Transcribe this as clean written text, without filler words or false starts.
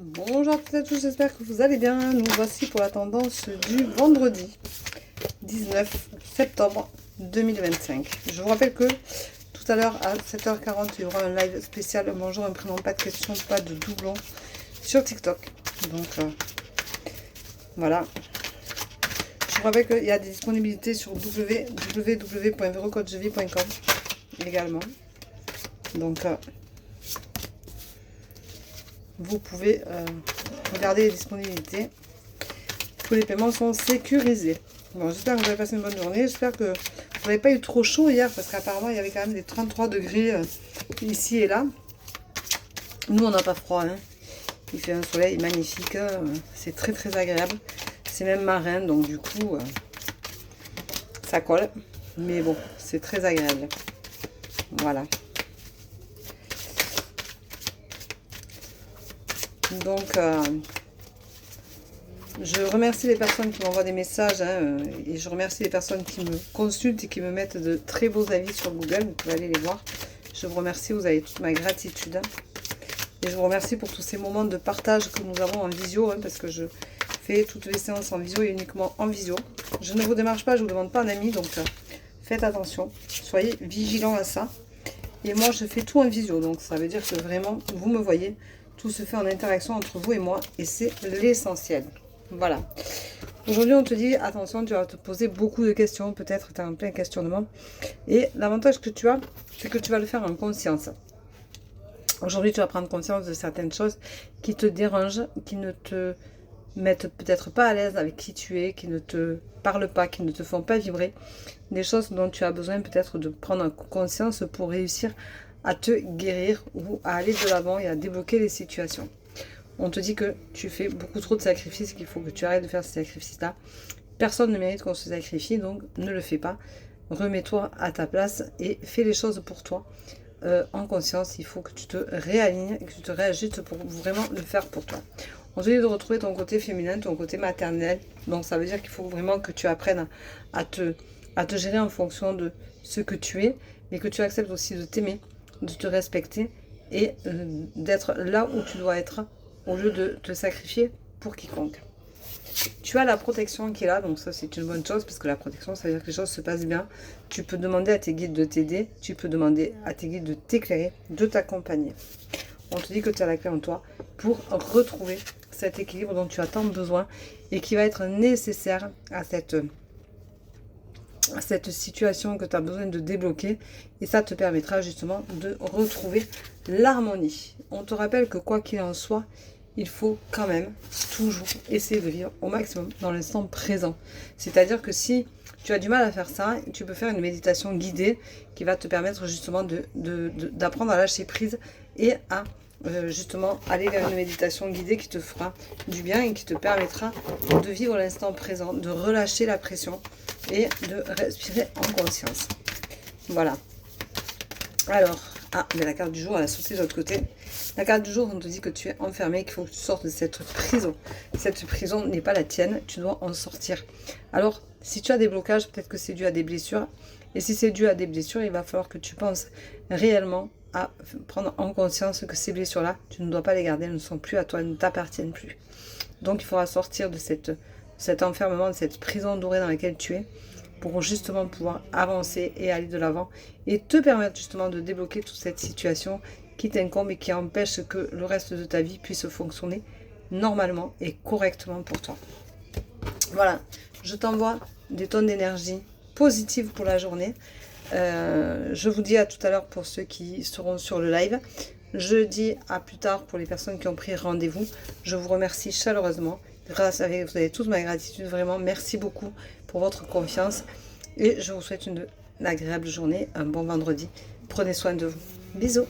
Bonjour à toutes et à tous, j'espère que vous allez bien. Nous voici pour la tendance du vendredi 19 septembre 2025. Je vous rappelle que tout à l'heure à 7h40, il y aura un live spécial Bonjour, un prénom, pas de questions, pas de doublons sur TikTok. Donc voilà. Je vous rappelle qu'il y a des disponibilités sur www.verocoachvie.com également. Donc vous pouvez regarder les disponibilités. Tous les paiements sont sécurisés. Bon, j'espère que vous avez passé une bonne journée. J'espère que vous n'avez pas eu trop chaud hier, parce qu'apparemment il y avait quand même des 33 degrés ici et là. Nous on n'a pas froid, hein. Il fait un soleil magnifique, c'est très très agréable. C'est même marin, donc du coup ça colle. Mais bon, c'est très agréable. Voilà. Donc, je remercie les personnes qui m'envoient des messages, hein, et je remercie les personnes qui me consultent et qui me mettent de très beaux avis sur Google. Vous pouvez aller les voir. Je vous remercie, vous avez toute ma gratitude. Et je vous remercie pour tous ces moments de partage que nous avons en visio, hein, parce que je fais toutes les séances en visio et uniquement en visio. Je ne vous démarche pas, je ne vous demande pas un ami, donc faites attention. Soyez vigilants à ça. Et moi, je fais tout en visio, donc ça veut dire que vraiment, vous me voyez. Tout se fait en interaction entre vous et moi, et c'est l'essentiel. Voilà. Aujourd'hui, on te dit, attention, tu vas te poser beaucoup de questions, peut-être tu as un plein questionnement. Et l'avantage que tu as, c'est que tu vas le faire en conscience. Aujourd'hui, tu vas prendre conscience de certaines choses qui te dérangent, qui ne te mettent peut-être pas à l'aise avec qui tu es, qui ne te parlent pas, qui ne te font pas vibrer. Des choses dont tu as besoin peut-être de prendre conscience pour réussir à te guérir ou à aller de l'avant et à débloquer les situations. On te dit que tu fais beaucoup trop de sacrifices, qu'il faut que tu arrêtes de faire ces sacrifices-là. Personne ne mérite qu'on se sacrifie, donc ne le fais pas. Remets-toi à ta place et fais les choses pour toi. En conscience, il faut que tu te réalignes et que tu te réajustes pour vraiment le faire pour toi. On te dit de retrouver ton côté féminin, ton côté maternel. Donc ça veut dire qu'il faut vraiment que tu apprennes à te gérer en fonction de ce que tu es, mais que tu acceptes aussi de t'aimer, de te respecter et d'être là où tu dois être au lieu de te sacrifier pour quiconque. Tu as la protection qui est là, donc ça c'est une bonne chose parce que la protection ça veut dire que les choses se passent bien. Tu peux demander à tes guides de t'aider, tu peux demander à tes guides de t'éclairer, de t'accompagner. On te dit que tu as la clé en toi pour retrouver cet équilibre dont tu as tant besoin et qui va être nécessaire à cette situation que tu as besoin de débloquer, et ça te permettra justement de retrouver l'harmonie. On te rappelle que quoi qu'il en soit, il faut quand même toujours essayer de vivre au maximum dans l'instant présent. C'est-à-dire que si tu as du mal à faire ça, tu peux faire une méditation guidée qui va te permettre justement d'apprendre à lâcher prise et à justement aller vers une méditation guidée qui te fera du bien et qui te permettra de vivre l'instant présent, de relâcher la pression et de respirer en conscience. Voilà. Alors, mais la carte du jour, elle a sauté de l'autre côté. La carte du jour, on te dit que tu es enfermé, qu'il faut que tu sortes de cette prison. Cette prison n'est pas la tienne, tu dois en sortir. Alors, si tu as des blocages, peut-être que c'est dû à des blessures. Et si c'est dû à des blessures, il va falloir que tu penses réellement à prendre en conscience que ces blessures-là, tu ne dois pas les garder, elles ne sont plus à toi, elles ne t'appartiennent plus. Donc, il faudra sortir de cet enfermement, de cette prison dorée dans laquelle tu es, pour justement pouvoir avancer et aller de l'avant et te permettre justement de débloquer toute cette situation qui t'incombe et qui empêche que le reste de ta vie puisse fonctionner normalement et correctement pour toi. Voilà, je t'envoie des tonnes d'énergie positive pour la journée. Je vous dis à tout à l'heure pour ceux qui seront sur le live. Je dis à plus tard pour les personnes qui ont pris rendez-vous. Je vous remercie chaleureusement. Grâce à vous, vous avez toute ma gratitude, vraiment. Merci beaucoup pour votre confiance. Et je vous souhaite une agréable journée, un bon vendredi. Prenez soin de vous. Bisous.